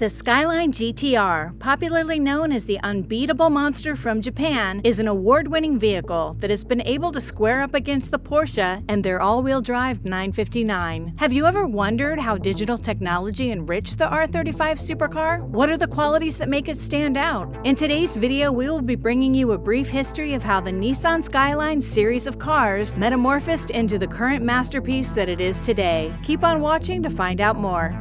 The Skyline GT-R, popularly known as the unbeatable monster from Japan, is an award-winning vehicle that has been able to square up against the Porsche and their all-wheel drive 959. Have you ever wondered how digital technology enriched the R35 supercar? What are the qualities that make it stand out? In today's video, we will be bringing you a brief history of how the Nissan Skyline series of cars metamorphosed into the current masterpiece that it is today. Keep on watching to find out more.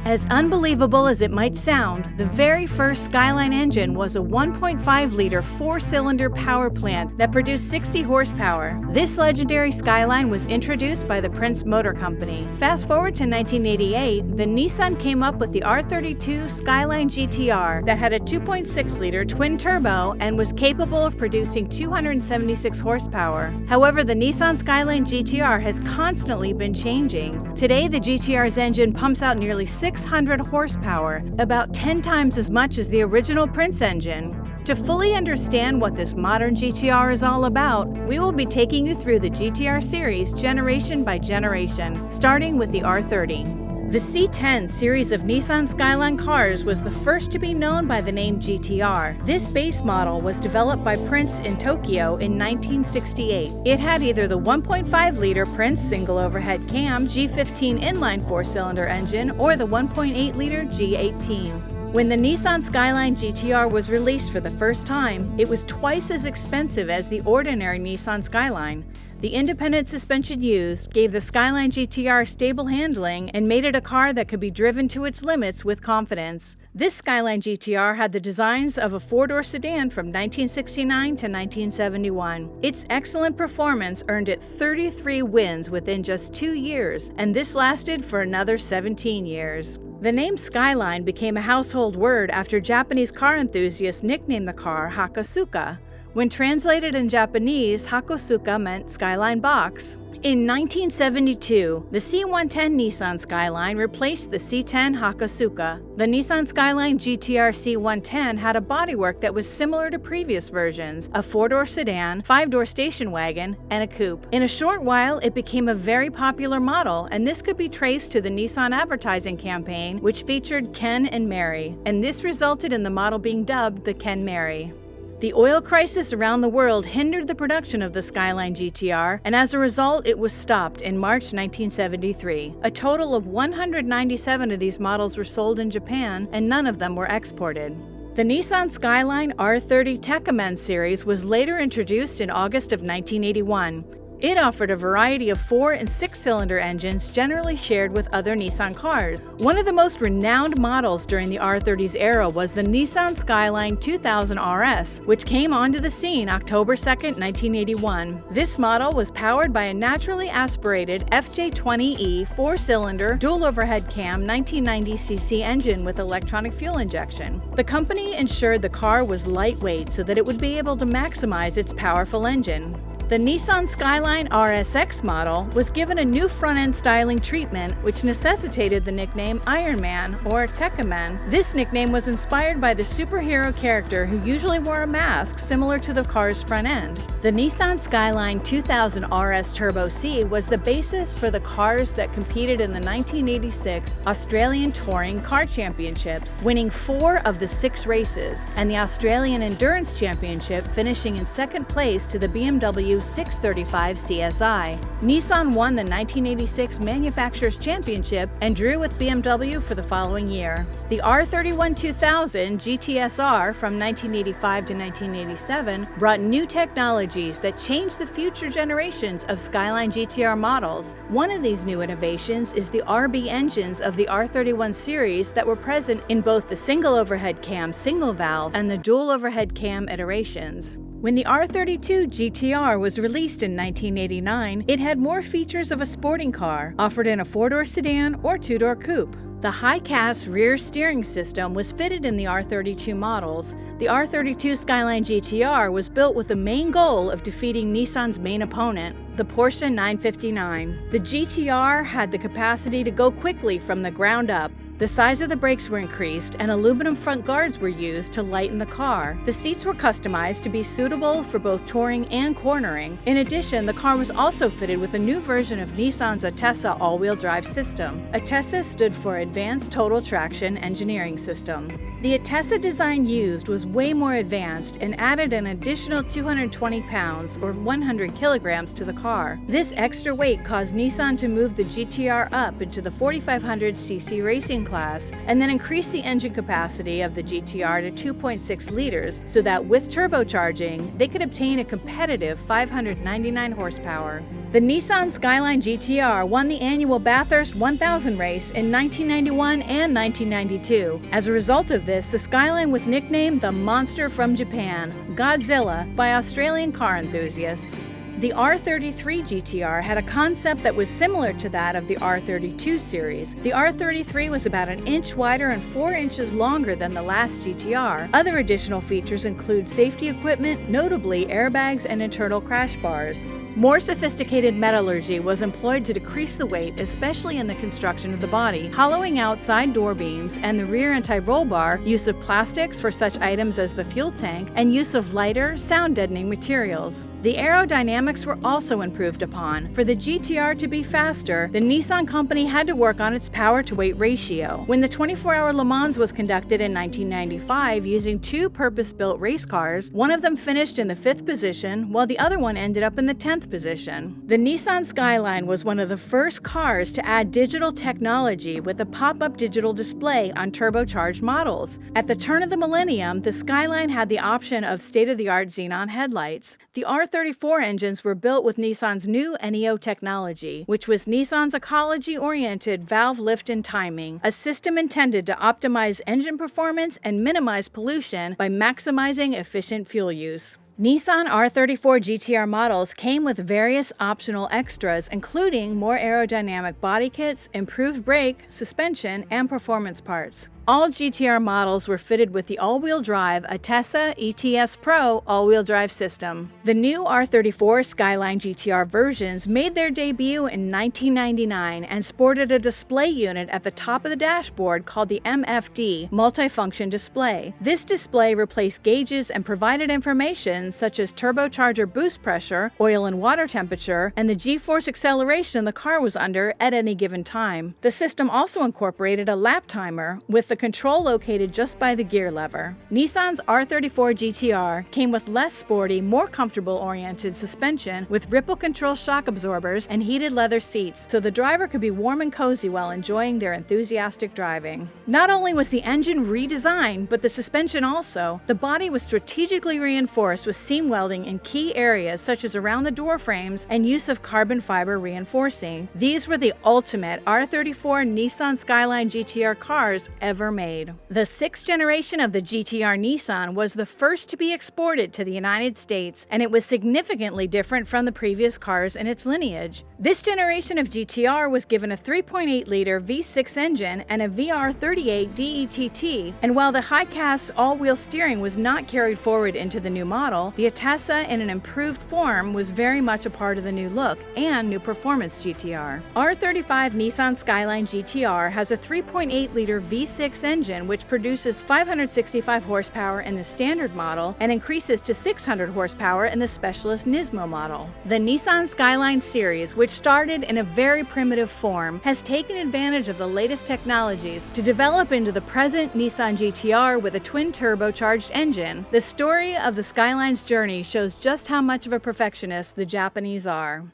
As unbelievable as it might sound, the very first Skyline engine was a 1.5-liter four-cylinder power plant that produced 60 horsepower. This legendary Skyline was introduced by the Prince Motor Company. Fast forward to 1988, the Nissan came up with the R32 Skyline GT-R that had a 2.6-liter twin-turbo and was capable of producing 276 horsepower. However, the Nissan Skyline GT-R has constantly been changing. Today, the GT-R's engine pumps out nearly 600 horsepower, about 10 times as much as the original Prince engine. To fully understand what this modern GT-R is all about, we will be taking you through the GT-R series generation by generation, starting with the R30. The C10 series of Nissan Skyline cars was the first to be known by the name GT-R. This base model was developed by Prince in Tokyo in 1968. It had either the 1.5-liter Prince single overhead cam G15 inline four-cylinder engine or the 1.8-liter G18. When the Nissan Skyline GT-R was released for the first time, it was twice as expensive as the ordinary Nissan Skyline. The independent suspension used gave the Skyline GT-R stable handling and made it a car that could be driven to its limits with confidence. This Skyline GT-R had the designs of a four-door sedan from 1969 to 1971. Its excellent performance earned it 33 wins within just 2 years, and this lasted for another 17 years. The name Skyline became a household word after Japanese car enthusiasts nicknamed the car Hakosuka. When translated in Japanese, Hakosuka meant Skyline Box. In 1972, the C110 Nissan Skyline replaced the C10 Hakosuka. The Nissan Skyline GT-R C110 had a bodywork that was similar to previous versions, a four-door sedan, five-door station wagon, and a coupe. In a short while, it became a very popular model, and this could be traced to the Nissan advertising campaign, which featured Ken and Mary, and this resulted in the model being dubbed the Ken Mary. The oil crisis around the world hindered the production of the Skyline GT-R, and as a result, it was stopped in March 1973. A total of 197 of these models were sold in Japan, and none of them were exported. The Nissan Skyline R30 Tekommen series was later introduced in August of 1981. It offered a variety of 4- and 6-cylinder engines generally shared with other Nissan cars. One of the most renowned models during the R30's era was the Nissan Skyline 2000 RS, which came onto the scene October 2, 1981. This model was powered by a naturally aspirated FJ20E 4-cylinder dual overhead cam 1990cc engine with electronic fuel injection. The company ensured the car was lightweight so that it would be able to maximize its powerful engine. The Nissan Skyline RSX model was given a new front-end styling treatment, which necessitated the nickname Iron Man or Tekommen. This nickname was inspired by the superhero character who usually wore a mask similar to the car's front end. The Nissan Skyline 2000 RS Turbo C was the basis for the cars that competed in the 1986 Australian Touring Car Championships, winning 4 of the 6 races, and the Australian Endurance Championship finishing in second place to the BMW 635 CSI. Nissan won the 1986 Manufacturers' Championship and drew with BMW for the following year. The R31 2000 GT-SR from 1985 to 1987 brought new technologies that changed the future generations of Skyline GT-R models. One of these new innovations is the RB engines of the R31 series that were present in both the single overhead cam single valve and the dual overhead cam iterations. When the R32 GT-R was released in 1989, it had more features of a sporting car, offered in a four-door sedan or two-door coupe. The high-cast rear steering system was fitted in the R32 models. The R32 Skyline GT-R was built with the main goal of defeating Nissan's main opponent, the Porsche 959. The GT-R had the capacity to go quickly from the ground up. The size of the brakes were increased, and aluminum front guards were used to lighten the car. The seats were customized to be suitable for both touring and cornering. In addition, the car was also fitted with a new version of Nissan's Atessa all-wheel drive system. Atessa stood for Advanced Total Traction Engineering System. The Atessa design used was way more advanced and added an additional 220 pounds or 100 kilograms to the car. This extra weight caused Nissan to move the GT-R up into the 4500cc racing class and then increase the engine capacity of the GT-R to 2.6 liters so that with turbocharging, they could obtain a competitive 599 horsepower. The Nissan Skyline GT-R won the annual Bathurst 1000 race in 1991 and 1992. As a result of this, the Skyline was nicknamed the Monster from Japan, Godzilla, by Australian car enthusiasts. The R33 GT-R had a concept that was similar to that of the R32 series. The R33 was about an inch wider and 4 inches longer than the last GT-R. Other additional features include safety equipment, notably airbags and internal crash bars. More sophisticated metallurgy was employed to decrease the weight, especially in the construction of the body, hollowing out side door beams and the rear anti-roll bar, use of plastics for such items as the fuel tank, and use of lighter, sound-deadening materials. The aerodynamics were also improved upon. For the GT-R to be faster, the Nissan company had to work on its power-to-weight ratio. When the 24-hour Le Mans was conducted in 1995 using two purpose-built race cars, one of them finished in the 5th position, while the other one ended up in the 10th position. The Nissan Skyline was one of the first cars to add digital technology with a pop-up digital display on turbocharged models. At the turn of the millennium, the Skyline had the option of state-of-the-art xenon headlights. The R34 engines were built with Nissan's new NEO technology, which was Nissan's ecology-oriented valve lift and timing, a system intended to optimize engine performance and minimize pollution by maximizing efficient fuel use. Nissan R34 GT-R models came with various optional extras, including more aerodynamic body kits, improved brake, suspension, and performance parts. All GT-R models were fitted with the all-wheel drive Atessa ETS Pro all-wheel drive system. The new R34 Skyline GT-R versions made their debut in 1999 and sported a display unit at the top of the dashboard called the MFD multifunction display. This display replaced gauges and provided information such as turbocharger boost pressure, oil and water temperature, and the G-force acceleration the car was under at any given time. The system also incorporated a lap timer with the control located just by the gear lever. Nissan's R34 GT-R came with less sporty, more comfortable-oriented suspension with ripple control shock absorbers and heated leather seats, so the driver could be warm and cozy while enjoying their enthusiastic driving. Not only was the engine redesigned, but the suspension also. The body was strategically reinforced with seam welding in key areas such as around the door frames and use of carbon fiber reinforcing. These were the ultimate R34 Nissan Skyline GT-R cars ever made. The 6th generation of the GT-R Nissan was the first to be exported to the United States, and it was significantly different from the previous cars in its lineage. This generation of GT-R was given a 3.8-liter V6 engine and a VR38 DETT, and while the high-cast all-wheel steering was not carried forward into the new model, the Atessa in an improved form was very much a part of the new look and new performance GT-R. R35 Nissan Skyline GT-R has a 3.8-liter V6 engine which produces 565 horsepower in the standard model and increases to 600 horsepower in the Specialist Nismo model. The Nissan Skyline series, which started in a very primitive form, has taken advantage of the latest technologies to develop into the present Nissan GT-R with a twin turbocharged engine. The story of the Skyline's journey shows just how much of a perfectionist the Japanese are.